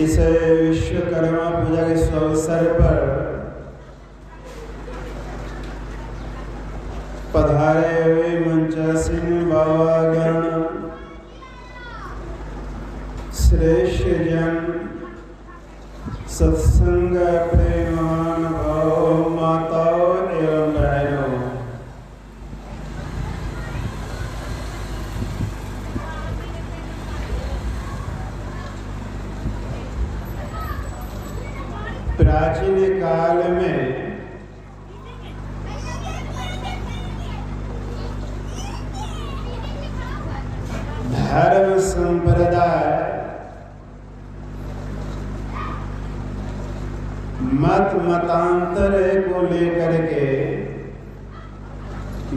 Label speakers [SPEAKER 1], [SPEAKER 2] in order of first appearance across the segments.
[SPEAKER 1] इस विश्वकर्मा पूजा के शुभ अवसर पर पधारे हुए मंचासीन बाबागण, श्रेष्ठ जन, सत्संग प्रेमान भाव माताओं एवं बहनों, प्राचीन काल में धर्म संप्रदाय मत मतांतर को लेकर के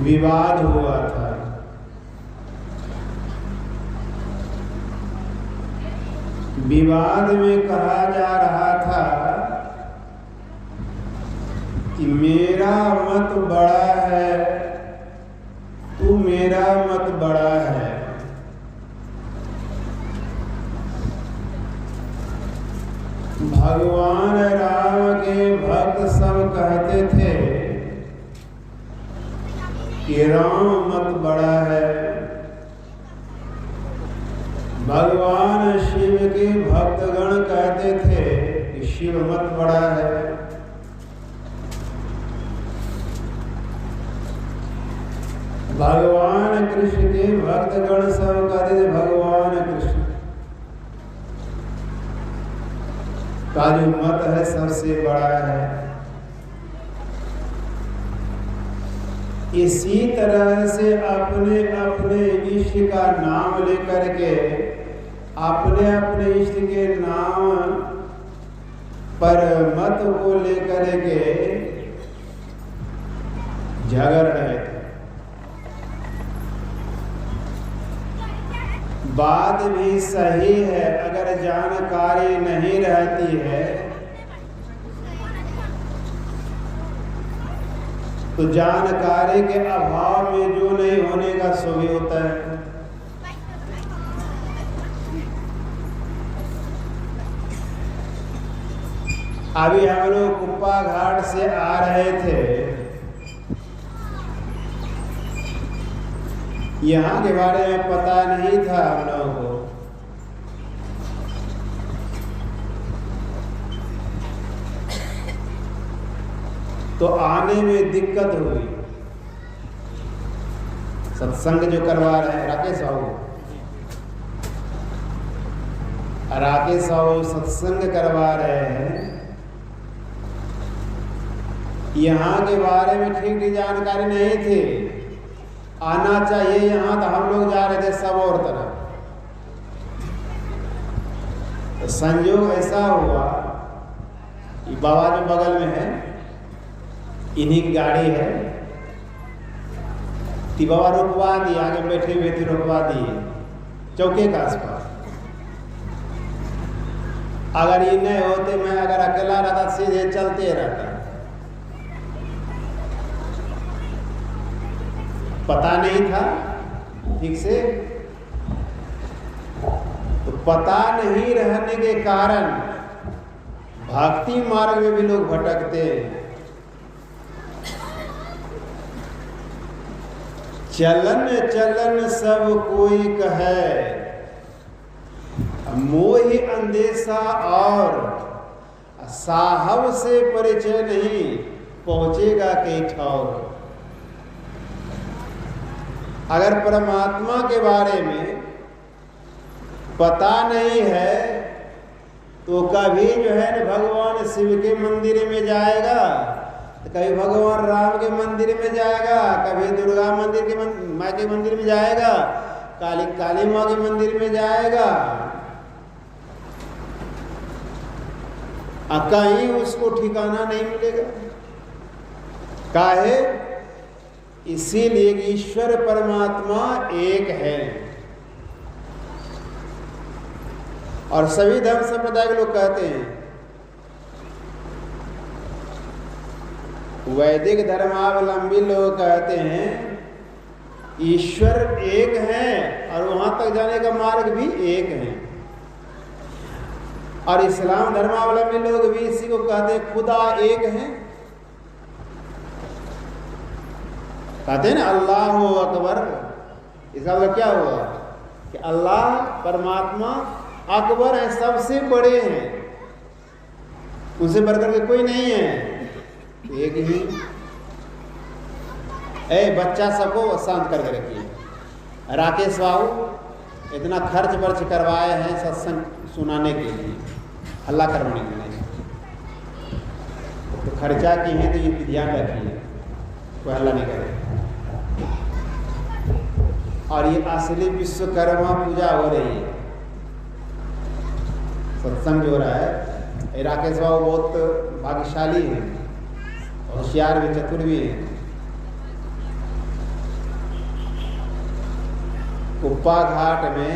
[SPEAKER 1] विवाद हुआ था। विवाद में कहा जा रहा था कि मेरा मत बड़ा है, तू मेरा मत बड़ा है। भगवान राम के भक्त सब कहते थे कि राम मत बड़ा है। भगवान शिव के भक्तगण कहते थे कि शिव मत बड़ा है। भगवान कृष्ण के भक्तगण सब कहते थे भगवान कृष्ण का जो मत है सबसे बड़ा है। इसी तरह से अपने अपने इष्ट का नाम लेकर के अपने अपने इष्ट के नाम पर मत को लेकर के झगड़ रहे थे। बात भी सही है, अगर जानकारी नहीं रहती है तो जानकारी के अभाव में जो नहीं होने का सो भी होता है। अभी हम लोग कुप्पा घाट से आ रहे थे, यहाँ के बारे में पता नहीं था हम लोगों को। तो आने में दिक्कत हुई। सत्संग जो करवा रहे हैं राकेश साहू सत्संग करवा रहे हैं, यहाँ के बारे में ठीक ठीक जानकारी नहीं थी। आना चाहिए यहाँ, तो हम लोग जा रहे थे सब और तरफ। तो संयोग ऐसा हुआ कि बाबा जो बगल में है इन्हीं की गाड़ी है, ती बाबा रुकवा दिए, आगे बैठे हुए थे रुकवा दिए चौके के आसपास। अगर ये नहीं होते, मैं अगर अकेला रहता सीधे चलते रहता। पता नहीं था ठीक से। तो पता नहीं रहने के कारण भक्ति मार्ग में भी लोग भटकते हैं। चलन चलन सब कोई कहे, मोहि अंदेशा और साहब से परिचय नहीं, पहुंचेगा कई ठौर। अगर परमात्मा के बारे में पता नहीं है तो कभी जो है न भगवान शिव के मंदिर में जाएगा, तो कभी भगवान राम के मंदिर में जाएगा, कभी दुर्गा मंदिर के माँ के मंदिर में जाएगा, काली माँ के मंदिर में जाएगा, कहीं उसको ठिकाना नहीं मिलेगा। काहे? इसीलिए ईश्वर परमात्मा एक है। और सभी धर्म संप्रदाय के लोग कहते हैं, वैदिक धर्मावलंबी लोग कहते हैं ईश्वर एक है और वहां तक जाने का मार्ग भी एक है। और इस्लाम धर्मावलंबी लोग भी इसी को कहते हैं खुदा एक है। कहते हैं ना अल्लाह अकबर। इसका मतलब क्या हुआ कि अल्लाह परमात्मा अकबर है, सबसे बड़े हैं, उनसे बढ़कर के कोई नहीं है, एक ही। बच्चा सबको शांत करके रखिए। राकेश बाबू इतना खर्च वर्च करवाए हैं सत्संग सुनाने के लिए, हल्ला करवाने के लिए, तो खर्चा की है तो ये ध्यान रखिए, कोई हल्ला नहीं करे। और ये असली विश्वकर्मा पूजा हो रही है, सत्संग जो हो रहा है। राकेश बाबू बहुत भाग्यशाली हैं, होशियार भी, चतुर भी हैं। कुप्पा घाट में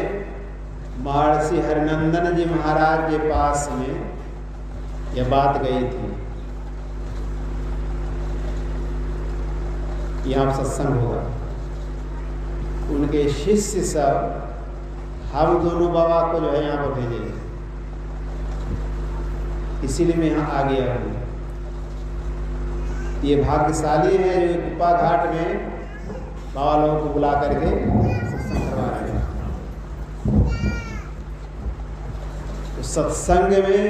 [SPEAKER 1] महर्षि हरिनंदन जी महाराज के पास में यह बात गई थी, यहाँ सत्संग होगा। उनके शिष्य सब हम दोनों बाबा को जो है यहाँ पर भेजेंगे, इसीलिए मैं यहाँ आ गया हूँ। ये भाग्यशाली है जो कुप्पा घाट में बाबा लोगों को बुला करके सत्संग करवा रहे हैं। तो सत्संग में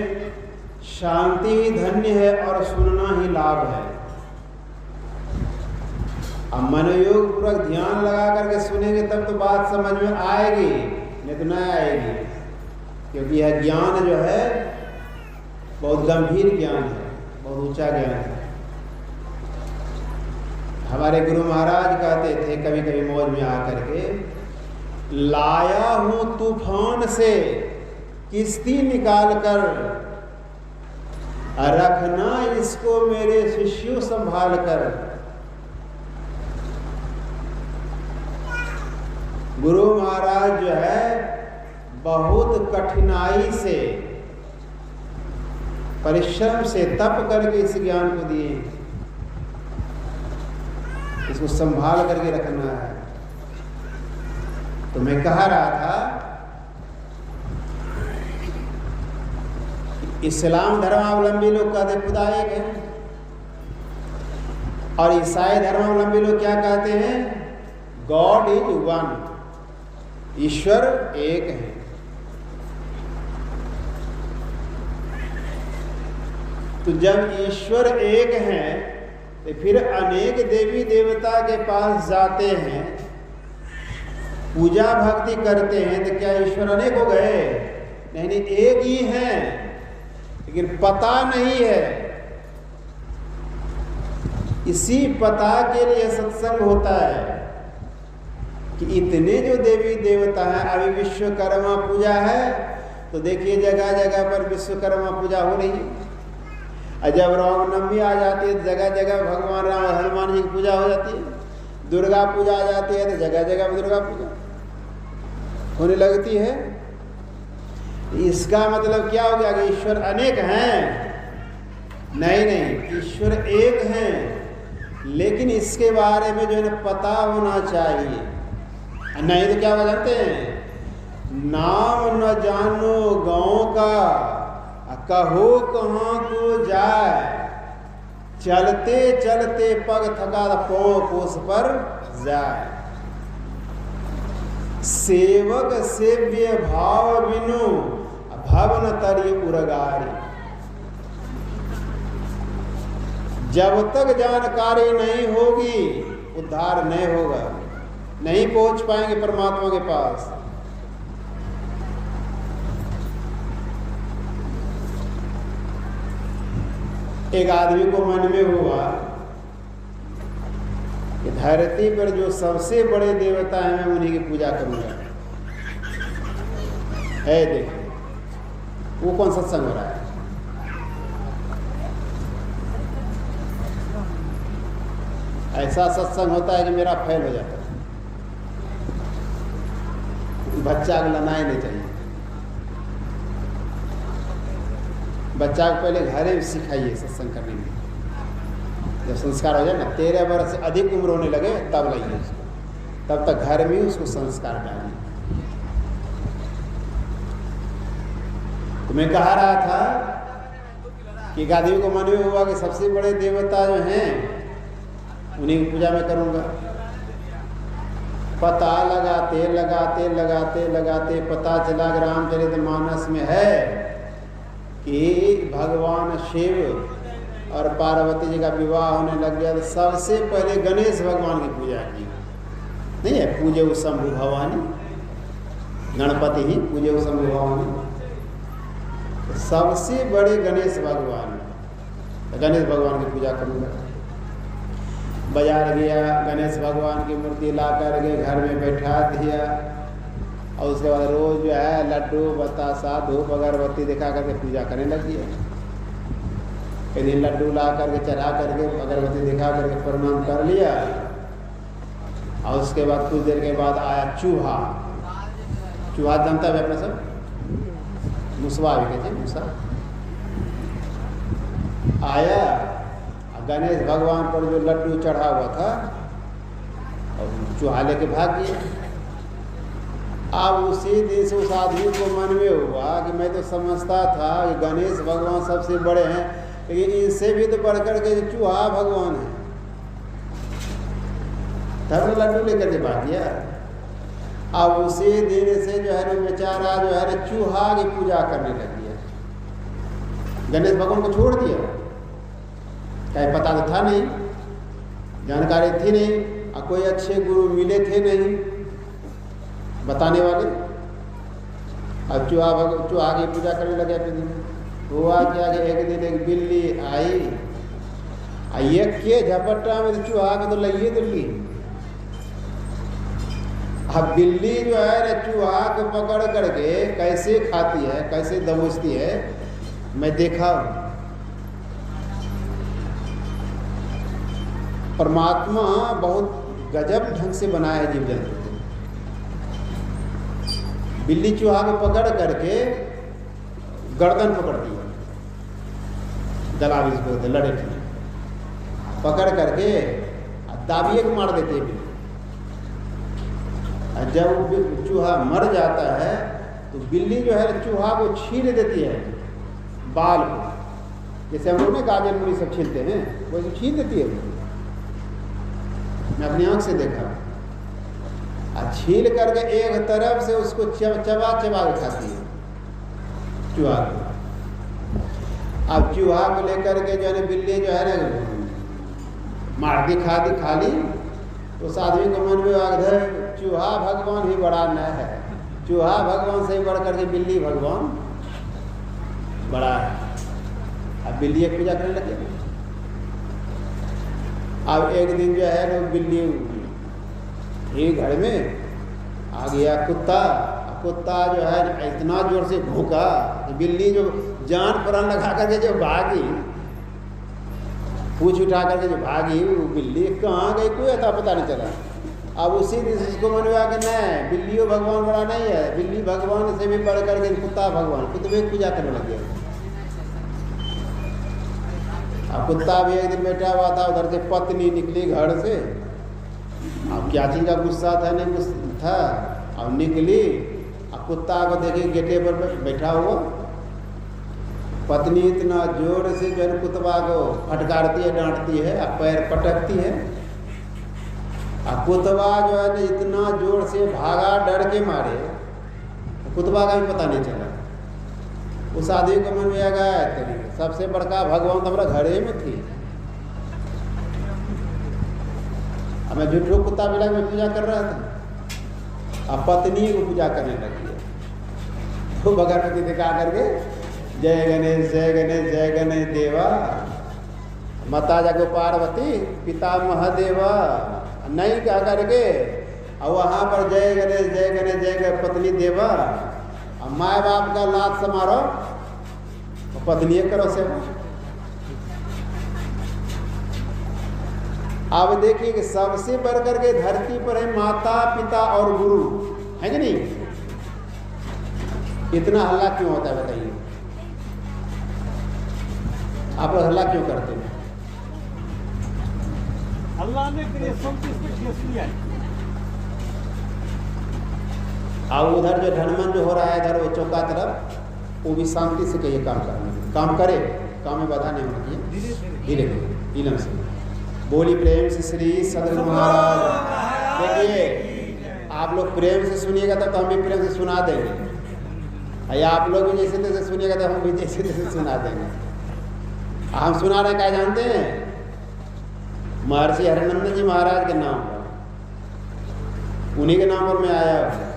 [SPEAKER 1] शांति ही धन्य है और सुनना ही लाभ है। अब मनोयोग पूर्वक ध्यान लगा करके सुनेंगे तब तो बात समझ में आएगी, नहीं तो नहीं आएगी। क्योंकि यह ज्ञान जो है बहुत गंभीर ज्ञान है, बहुत ऊंचा ज्ञान है। हमारे गुरु महाराज कहते थे कभी कभी मौज में आकर के, लाया हूं तूफान से किश्ती निकाल कर, रखना इसको मेरे शिष्यों संभाल कर। गुरु महाराज जो है बहुत कठिनाई से, परिश्रम से, तप करके इस ज्ञान को दिए। इसको संभाल करके रखना है। तो मैं कह रहा था इस्लाम धर्मावलंबी लोग कहते खुदा एक है, और ईसाई धर्मावलंबी लोग क्या कहते हैं? गॉड इज वन, ईश्वर एक है। तो जब ईश्वर एक है तो फिर अनेक देवी देवता के पास जाते हैं, पूजा भक्ति करते हैं, तो क्या ईश्वर अनेक हो गए? नहीं, एक ही है, लेकिन पता नहीं है। इसी पता के लिए सत्संग होता है कि इतने जो देवी देवता हैं। अभी विश्वकर्मा पूजा है तो देखिए जगह जगह पर विश्वकर्मा पूजा हो रही है। जब रामनवमी आ जाती है जगह जगह भगवान राम और हनुमान जी की पूजा हो जाती है। दुर्गा पूजा आ जाती है तो जगह जगह पर दुर्गा पूजा होने लगती है। इसका मतलब क्या हो गया कि ईश्वर अनेक हैं? नहीं, ईश्वर एक हैं, लेकिन इसके बारे में जो है ना पता होना चाहिए, नहीं तो क्या हो जाते हैं, नाम न जानो गाँव का, कहो कहाँ को जाए, चलते चलते पग थका पाँव कोस पर जाए। सेवक सेव्य भाव बिनु भवन तरी उरगारी। जब तक जानकारी नहीं होगी उद्धार नहीं होगा, नहीं पहुंच पाएंगे परमात्मा के पास। एक आदमी को मन में हुआ कि धरती पर जो सबसे बड़े देवता हैं मैं उन्हीं की पूजा करूंगा। है देखिए वो कौन सत्संग हो रहा है। ऐसा सत्संग होता है कि मेरा फेल हो जाता है। बच्चा को लाना ही नहीं चाहिए। बच्चा को पहले घर में सिखाइए सत्संग करने में। जब संस्कार हो जाए ना 13 वर्ष से अधिक उम्र होने लगे तब लाइए उसको, तब तक घर में उसको संस्कार डालिए। तो मैं कह रहा था कि एक आदमी को मन में हुआ कि सबसे बड़े देवता जो हैं उन्हीं की पूजा में करूंगा। पता लगाते लगाते लगाते लगाते पता चला कि रामचरितमानस में है कि भगवान शिव और पार्वती जी का विवाह होने लग गया। तो सबसे पहले गणेश भगवान की पूजा की, नहीं है पूजे शंभु भवानी, गणपति ही पूजे शंभु भवानी। तो सबसे बड़े गणेश भगवान, तो गणेश भगवान की पूजा करूँगा। बाजार गया, गणेश भगवान की मूर्ति ला करके घर में बैठा दिया और उसके बाद रोज जो है लड्डू बतासा धूप अगरबत्ती दिखा करके पूजा करने लग गया। एक दिन लड्डू ला करके चढ़ा करके अगरबत्ती दिखा करके प्रणाम कर लिया और उसके बाद कुछ देर के बाद आया चूहा। चूहा जानता है अपना सब, मुसवा भी कहते हैं, मुसा आया। गणेश भगवान पर जो लड्डू चढ़ा हुआ था और चूहा लेके भाग गया। अब उसी दिन से उस आदमी को मन में हुआ कि मैं तो समझता था कि गणेश भगवान सबसे बड़े हैं, लेकिन इनसे भी तो बढ़कर के चूहा भगवान है। तब लड्डू लेकर के भाग गया। अब उसी दिन से जो है ना बेचारा जो है ना चूहा की पूजा करने लग गया। गणेश भगवान को छोड़ दिया, कहीं पता तो था नहीं, जानकारी थी नहीं और कोई अच्छे गुरु मिले थे नहीं बताने वाले। अब चूहा की पूजा करने लगे। फिर हुआ क्या कि एक दिन एक बिल्ली आई, एक के झपट्टा में चूहा को तो लइए दिल्ली। अब बिल्ली जो है ना चूहा को पकड़ करके कैसे खाती है, कैसे दबोचती है, मैं देखा। परमात्मा बहुत गजब ढंग से बनाया है जीव जंतु को। बिल्ली चूहा को पकड़ करके गर्दन पकड़ती है, दलावी को लड़े थे, पकड़ करके दाबिए को मार देते हैं। जब चूहा मर जाता है तो बिल्ली जो है चूहा को छील देती है बाल को, जैसे हम लोग ने गाजर मूली सब छीलते हैं वैसे छील देती है। मैं अपनी आंख से देखा। छील करके एक तरफ से उसको चबा चबा के खाती है चूहा को। अब चूहा को लेकर के जो है ना बिल्ली जो है ना मार दी खा ली। उस आदमी को मन में आगे चूहा भगवान ही बड़ा न है, चूहा भगवान से ही बढ़ करके बिल्ली भगवान बड़ा है। अब बिल्ली एक पूजा करने लगे। अब एक दिन जो है ना बिल्ली ही घर में आ गया कुत्ता जो है इतना जोर से भूखा कि बिल्ली जो जान प्राण लगा करके जो भागी, पूछ उठा करके जो भागी, वो बिल्ली कहाँ गई कोई अता पता नहीं चला। अब उसी दिन उसको मन हुआ कि नहीं बिल्लियों भगवान बड़ा नहीं है, बिल्ली भगवान से भी बढ़ करके कुत्ता भगवान, कुत्ते पूजा करने लग गया। अब कुत्ता भी एक दिन बैठा हुआ था, उधर से पत्नी निकली घर से। अब क्या चीज़ का गुस्सा था, नहीं गुस्सा था, अब निकली, अब कुत्ता को देखी गेटे पर बैठा हुआ। पत्नी इतना जोर से जो है कुत्ता को फटकारती है, डांटती है, अब पैर पटकती है। अब कुत्ता जो है ना इतना जोर से भागा डर के मारे, कुत्ता का भी पता नहीं चला। उस आदमी को मन में आ गया तेरी सबसे बड़का भगवान तो हमारा घरे में थी। अब मैं झूठो कुत्ता मिला मैं पूजा कर रहा था, अब पत्नी को पूजा करने लगी है। तो भगवती दिखा करके जय गणेश जय गणेश जय गणेश देवा, माता जागो पार्वती पिता महादेवा नहीं कह करके, और वहाँ पर जय गणेश जय गणेश जय गणेश पत्नी देवा। अब माँ बाप का लात समारोह पत्नी करो सेवा। अब देखिए कि सबसे बढ़कर के धरती पर है माता पिता और गुरु, है कि नहीं? इतना हल्ला क्यों होता है बताइए? आप लोग हल्ला क्यों करते हैं?
[SPEAKER 2] अल्लाह ने सब चीज पे ठेस लिया है।
[SPEAKER 1] और उधर जो ढनमन जो हो रहा है इधर वो चौका तरफ, वो भी शांति से कहिए काम करना, काम करे, काम में बाधा नहीं होना चाहिए, धीरे धीरे इलम से। बोली प्रेम से श्री सदगुरु महाराज। देखिए आप लोग प्रेम से सुनिएगा तो हम भी प्रेम से सुना देंगे, या आप लोग भी जैसे तैसे सुनिएगा तो हम भी जैसे तैसे सुना देंगे। हम सुना रहे क्या जानते हैं? महर्षि हरिनंदन जी महाराज के नाम पर, उन्हीं के नाम पर मैं आया हूँ।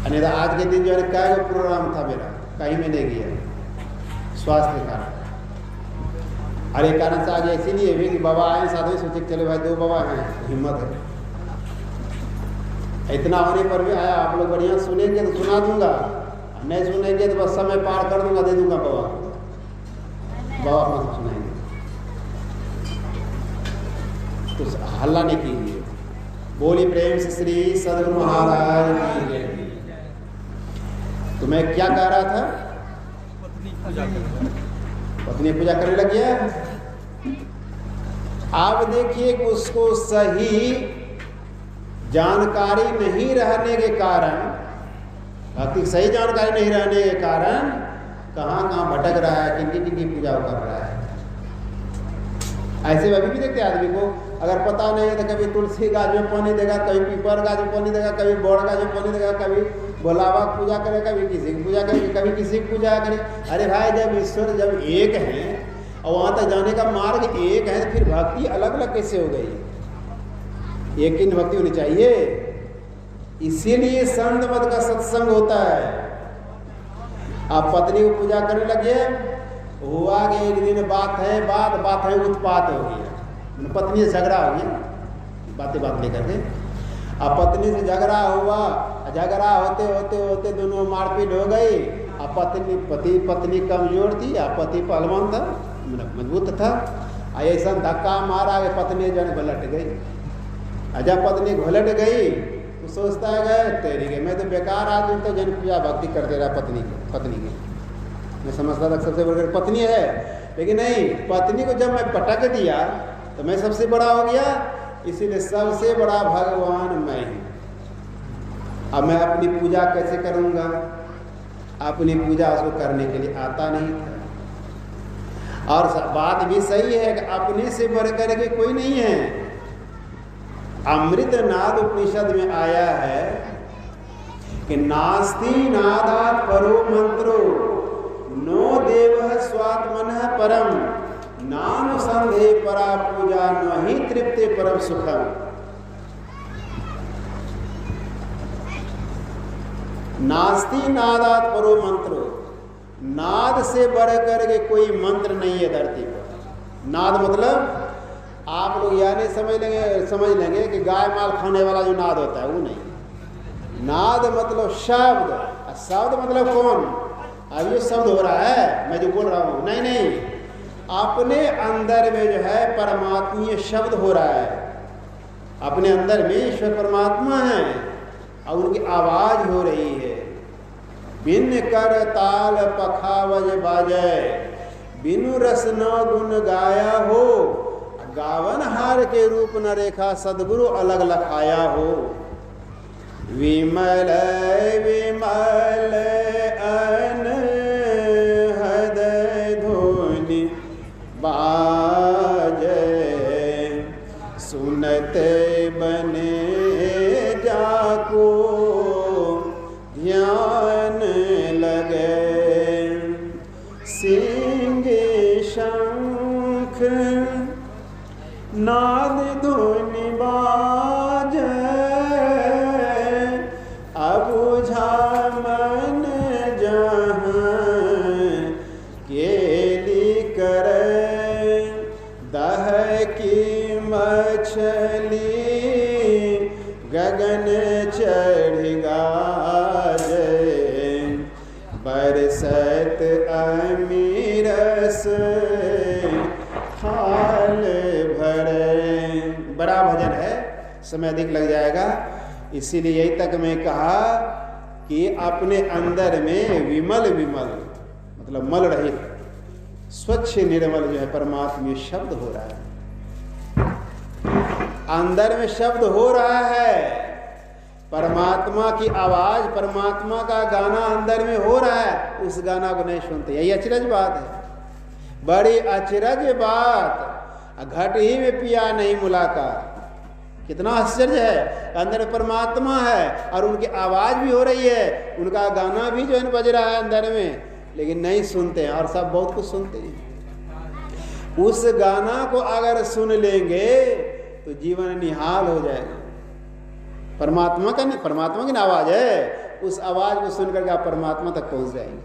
[SPEAKER 1] नहीं तो आज के दिन जो है क्या प्रोग्राम था मेरा, कहीं में नहीं गया स्वास्थ्य के कारण। अरे कारण से आज इसीलिए भी कि बाबा आए साथ में सोचे चले भाई 2 बाबा हैं, हिम्मत है। इतना होने पर भी आया। आप लोग बढ़िया सुनेंगे तो सुना दूंगा, नहीं सुनेंगे तो बस समय पार कर दूंगा, दे दूंगा बाबा को, बाबा अपना सुनाएंगे। तो हल्ला नहीं कीजिए। बोली प्रेम से श्री सदगुरु महाराज की जय। तो मैं क्या कह रहा था? पत्नी पूजा करने लग गया। आप देखिए कि उसको सही जानकारी नहीं रहने के कारण, भक्ति सही जानकारी नहीं रहने के कारण कहाँ कहाँ भटक रहा है, किनकी पूजा कर रहा है। ऐसे अभी भी देखते आदमी को, अगर पता नहीं है तो कभी तुलसी गाछ में पानी देगा, कभी पीपर गाछ में पानी देगा, कभी बोड़ गाछ में पानी देगा, कभी भोलाबा की पूजा करे, कभी किसी की पूजा करे, कभी किसी की पूजा करे। अरे भाई जब ईश्वर जब एक है और वहाँ तक जाने का मार्ग एक है तो फिर भक्ति अलग अलग कैसे हो गई? एक ही भक्ति होनी चाहिए। इसीलिए संत मत का सत्संग होता है। आप पत्नी को पूजा करने लगे, हुआ कि एक दिन बात है उत्पात हो गया, पत्नी से झगड़ा हो गया, बात लेकर के। अब पत्नी से झगड़ा हुआ, झगड़ा होते होते होते दोनों मारपीट हो गई। अब पत्नी कमजोर थी, अब पति पहलवान था, मजबूत था। ऐसा धक्का मारा कि पत्नी जन घुलट गई। जब पत्नी घुलट गई तो सोचता है तेरी के मैं तो बेकार आदमी, तो जन पूजा भक्ति करते रहा पत्नी की। मैं समझता था सबसे बड़ी पत्नी है, लेकिन नहीं, पत्नी को जब मैं पटक दिया तो मैं सबसे बड़ा हो गया। इसीलिए सबसे बड़ा भगवान मैं ही। अब मैं अपनी पूजा कैसे करूँगा? अपनी पूजा उसको करने के लिए आता नहीं था। और बात भी सही है कि अपने से बढ़कर के कोई नहीं है। अमृतनाद उपनिषद में आया है कि नास्ति नादात परो मंत्रो नो देव स्वात्मनः परम नाम संधे परा पूजा न ही तृप्ते परम सुखम। नास्ति नादात परो मंत्रो, नाद से बढ़कर के कोई मंत्र नहीं है धरती पर। नाद मतलब आप लोग यह नहीं समझ लेंगे कि गाय माल खाने वाला जो नाद होता है वो नहीं। नाद मतलब शब्द, शब्द मतलब कौन? अब ये शब्द हो रहा है मैं जो बोल रहा हूँ, नहीं, अपने अंदर में जो है परमात्मीय शब्द हो रहा है। अपने अंदर में ईश्वर परमात्मा है और उनकी आवाज हो रही है। बिन कर ताल पखावज बाजय बिनु रस न गुण गाया हो, गावन हार के रूप न रेखा सदगुरु अलग लखाया हो। विमल विमल अनहद धुनि बाजे, सुनते बने जाको ध्यान लगे। सिंह शंख नाद धुनि बाजे, अबुझा मन जहाँ केली करे। दह की मछली गगन चढ़ गाजे, बरसत अमीरस थाल भरे। बड़ा भजन है, समय अधिक लग जाएगा, इसीलिए यही तक मैं कहा कि अपने अंदर में विमल विमल मतलब मल रहित स्वच्छ निर्मल जो है परमात्मा शब्द हो रहा है। अंदर में शब्द हो रहा है, परमात्मा की आवाज, परमात्मा का गाना अंदर में हो रहा है, उस गाना को नहीं सुनते। यही अचरज बात है, बड़ी अचरज बात। घट ही में पिया नहीं मुलाकात। कितना आश्चर्य है, अंदर परमात्मा है और उनकी आवाज भी हो रही है, उनका गाना भी जो है बज रहा है अंदर में, लेकिन नहीं सुनते हैं। और सब बहुत कुछ सुनते हैं। उस गाना को अगर सुन लेंगे तो जीवन निहाल हो जाएगा। परमात्मा का नहीं, परमात्मा की आवाज है, उस आवाज को सुन करके आप परमात्मा तक पहुंच जाएंगे।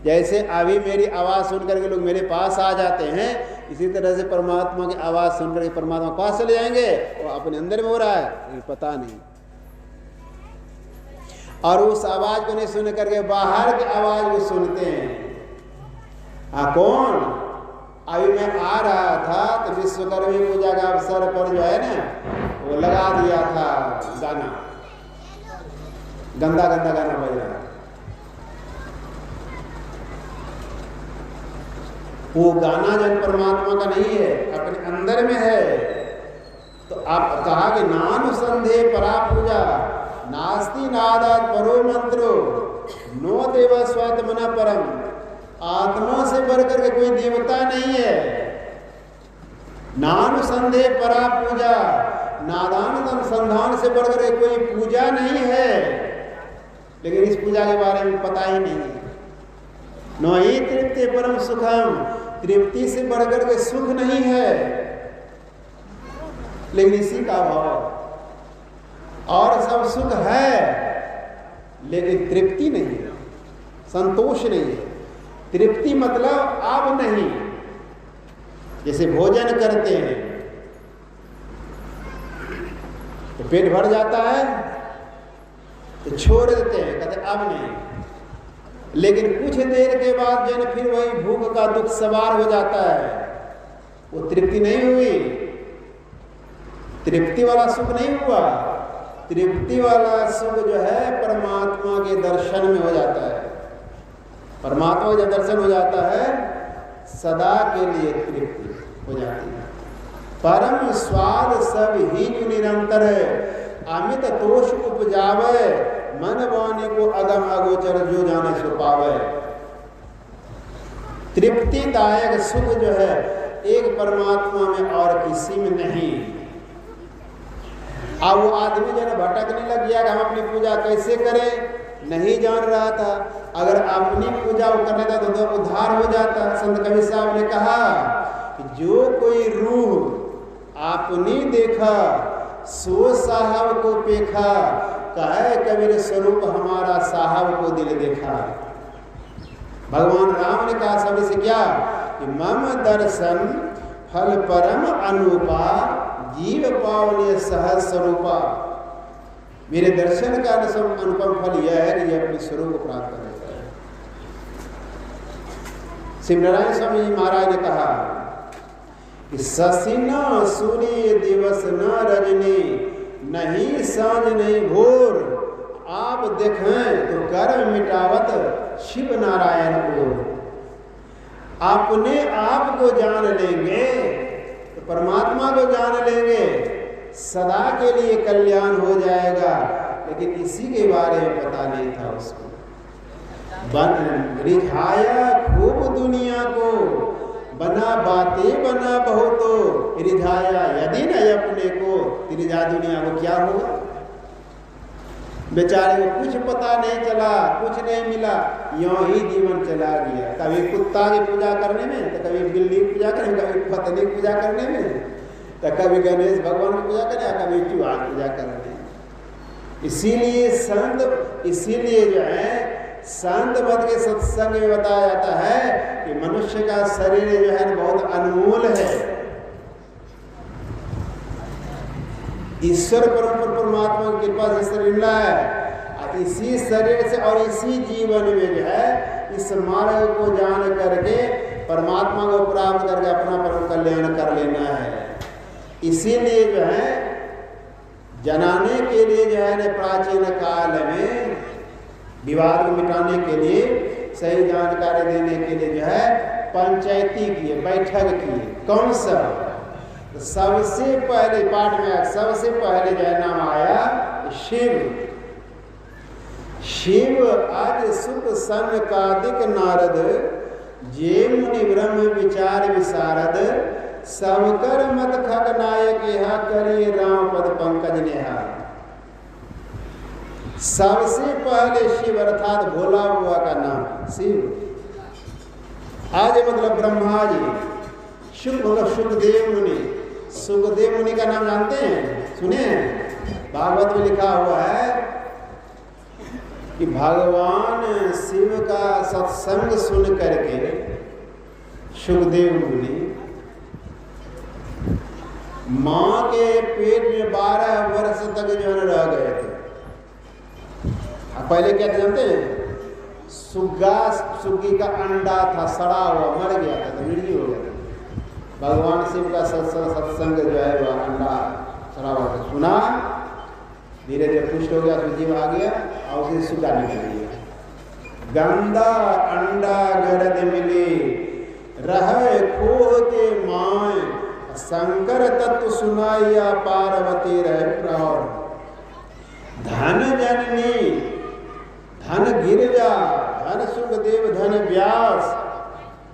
[SPEAKER 1] जैसे अभी मेरी आवाज सुन करके लोग मेरे पास आ जाते हैं, इसी तरह से परमात्मा की आवाज सुन करके परमात्मा के पास चले जाएंगे। वो अपने अंदर में हो रहा है, ये पता नहीं। और उस आवाज को नहीं सुन करके बाहर की आवाज को सुनते हैं। कौन? अभी मैं आ रहा था तो विश्वकर्मी पूजा का अवसर पर जो है ना, वो लगा दिया था गाना, गंदा गंदा गाना बज रहा है। वो गाना जन परमात्मा का नहीं है, अपने अंदर में है। तो आप कहा कि नानुसंधे परा पूजा, नास्ति नादात परो मंत्रो, नो देवा स्वात्मना परम। आत्मा से बढ़कर के कोई देवता नहीं है। नानुसंधे परा पूजा, नादान अनुसंधान से बढ़कर के कोई पूजा नहीं है। लेकिन इस पूजा के बारे में पता ही नहीं है। नो ही तृप्ति परम सुखम, तृप्ति से बढ़कर के सुख नहीं है, लेकिन इसी का भाव। और सब सुख है लेकिन तृप्ति नहीं है, संतोष नहीं है। तृप्ति मतलब अब नहीं। जैसे भोजन करते हैं तो पेट भर जाता है तो छोड़ देते हैं, कहते अब नहीं। लेकिन कुछ देर के बाद जन फिर वही भूख का दुख सवार हो जाता है, वो तृप्ति नहीं हुई, तृप्ति वाला सुख नहीं हुआ। तृप्ति वाला सुख जो है परमात्मा के दर्शन में हो जाता है। परमात्मा जब दर्शन हो जाता है सदा के लिए तृप्ति हो जाती है। परम स्वाद सब ही जो निरंतर है, अमित तोष उपजावे, मन वाणी को अगम अगोचर जो जाने सो पावे। तृप्तिदायक सुख जो है एक परमात्मा में और किसी में नहीं। अब वो आदमी जो है भटकने लग गया कि हम अपनी पूजा कैसे करें, नहीं जान रहा था। अगर अपनी पूजा वो कर लेता तो उद्धार हो जाता। संत कबीर साहब ने कहा कि जो कोई रूह आपने देखा सो साहब को पेखा, कहे कबीर स्वरूप हमारा साहब को दिल देखा। भगवान राम ने कहा सब से क्या कि मम दर्शन फल परम अनुपा, जीव पावने सहज स्वरूपा। मेरे दर्शन का अनुपम फल यह है कि यह अपने स्वरूप को प्राप्त कर लेता है। श्री नारायण स्वामी जी महाराज ने कहा कि शशि न सूर्य दिवस न रजनी, नहीं सांझ नहीं भोर, आप देखें तो कर्म मिटावत शिव नारायण को। अपने आप को जान लेंगे तो परमात्मा को जान लेंगे, सदा के लिए कल्याण हो जाएगा। लेकिन इसी के बारे में पता नहीं था उसको। रिझाया खूब दुनिया को, बना बातें बना बहुतो, रिझाया यदि न अपने को, रिझा दुनिया को क्या होगा। बेचारे को कुछ पता नहीं चला, कुछ नहीं मिला, यूं ही जीवन चला गया। कभी कुत्ता की पूजा करने में, तो कभी बिल्ली की पूजा करने में, कभी पत्नी की पूजा करने में, तो कभी गणेश भगवान की पूजा करने, कभी चूहा की पूजा करने। इसीलिए जो है संत मत के सत्संग में बताया जाता है कि मनुष्य का शरीर जो है बहुत अनमोल है। ईश्वर परमात्मा की कृपा से शरीर मिला है। इसी शरीर से और इसी जीवन में जो है इस मार्ग को जान करके परमात्मा को प्राप्त करके अपना परम कल्याण कर लेना है। इसीलिए जो है जनाने के लिए जो है प्राचीन काल में विवाद को मिटाने के लिए, सही जानकारी देने के लिए जो है पंचायती किए, बैठक किए। कौन सा? तो सबसे पहले पाठ में सबसे पहले जो है नाम आया शिव। शिव आज सुख सन कादिक नारद, जे मुनि ब्रह्म विचार विशारद, सबकर मत खग नायक यहा, करी राम पद पंकज नेहा। सबसे पहले शिव अर्थात भोला बुआ का नाम शिव। आज मतलब ब्रह्मा जी, शुभ मतलब सुखदेव मुनि। सुखदेव मुनि का नाम जानते हैं, सुने हैं? भागवत में लिखा हुआ है कि भगवान शिव का सत्संग सुन करके सुखदेव मुनि मां के पेट में 12 वर्ष तक जो है रह गए थे। पहले क्या जानते हैं? सुग्गी का अंडा था, सड़ा हुआ, मर गया था, तो मृत्यु हो गया था। भगवान शिव का सत्संग जो है वह अंडा सड़ा हुआ था, सुना, धीरे धीरे पुष्ट हो गया, जीव आ गया और उसे सुग्गा निकल गया। गंदा अंडा गरद मिले, रहे खोह के माय, शंकर तत्व सुनाइया पार्वती रहे प्रौढ़। धन जननी धन गिरिजा, धन सुखदेव धन व्यास,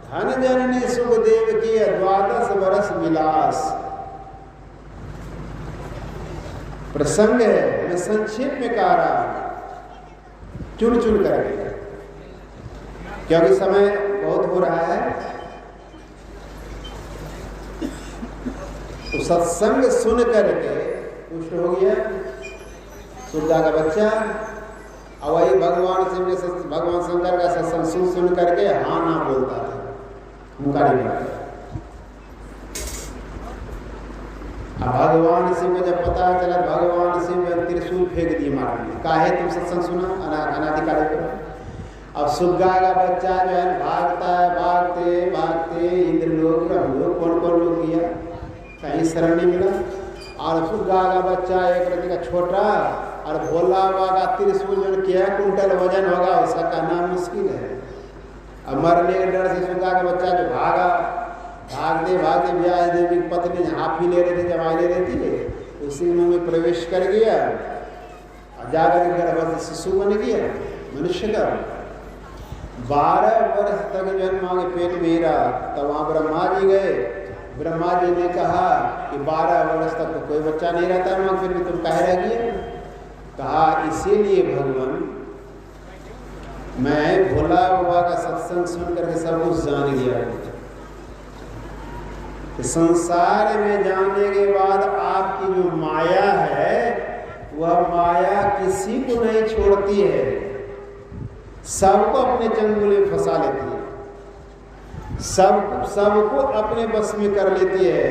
[SPEAKER 1] धन जननी सुखदेव की 12 वर्ष विलास। प्रसंग है, मैं संक्षेप में कह रहा हूं, चुन चुन करके, क्योंकि समय बहुत हो रहा है। तो सत्संग सुन करके पुष्ट हो गया सुग्गा का बच्चा। और वही भगवान शंकर का सत्संग सुन करके हाँ ना बोलता था, मुका नहीं बोलता। अब भगवान शिव को जब पता चला, भगवान शिव ने त्रिशूल फेंक दिए मार दिए। काहे तुम सत्संग सुना अनाधिकारी करो। अब सुग्गा का बच्चा जो है भागता है, भागते भागते इंद्रलोक ब्रह्मलोक कौन कौन लोग गया, कहीं शरण नहीं मिला। और सुग्गा का बच्चा एक रति का छोटा और भोला बाबा का त्रिशूल जो क्या कुंटल वजन होगा उसका कहना मुश्किल है। अब मरने के डर से सुग्गा का बच्चा जो भागा, भागते भागते व्यास देवी की पत्नी हाफी ले रहे थे, जमाई ले रही थी, उसी मुंह में प्रवेश कर गया और जाकर गर्भ से शिशु बन गया मनुष्य का। 12 वर्ष तक जन्म मां के पेट में रहा। तब वहाँ ब्रह्मा जी गए। ब्रह्मा जी ने कहा कि 12 वर्ष तक तो कोई बच्चा नहीं रहता मां, फिर भी तुम कह रह गए। कहा इसीलिए भगवान मैं भोला बाबा का सत्संग सुन करके सब कुछ जान गया। कि संसार में जाने के बाद आपकी जो माया है वह माया किसी को नहीं छोड़ती है, सबको अपने चंगुल में फंसा लेती है, सबको अपने बस में कर लेती है,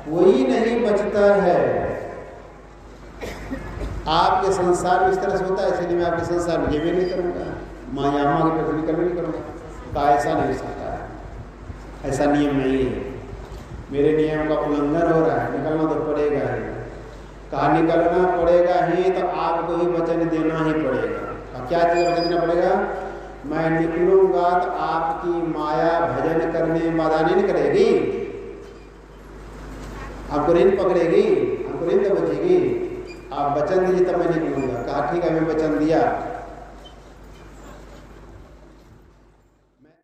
[SPEAKER 1] कोई नहीं बचता है। आपके संसार में इस तरह से होता है, इसलिए मैं आपके संसार में ये नहीं करूँगा, माया माँ की प्रति नहीं करूँगा। कहा ऐसा नहीं हो सकता है, ऐसा नियम नहीं है, मेरे नियम का उल्लंघन हो रहा है, निकलना तो पड़ेगा ही। कहा निकलना पड़ेगा ही तो आपको ही वचन देना ही पड़ेगा। अब क्या चीज़ वचन देना पड़ेगा? मैं निकलूंगा तो आपकी माया भजन करने में बाधा नहीं करेगी, आपको नहीं पकड़ेगी, आपको नहीं तो बचेगी। आप वचन दीजिए तब मैं निकलूंगा। कहा ठीक है, मैं वचन दिया।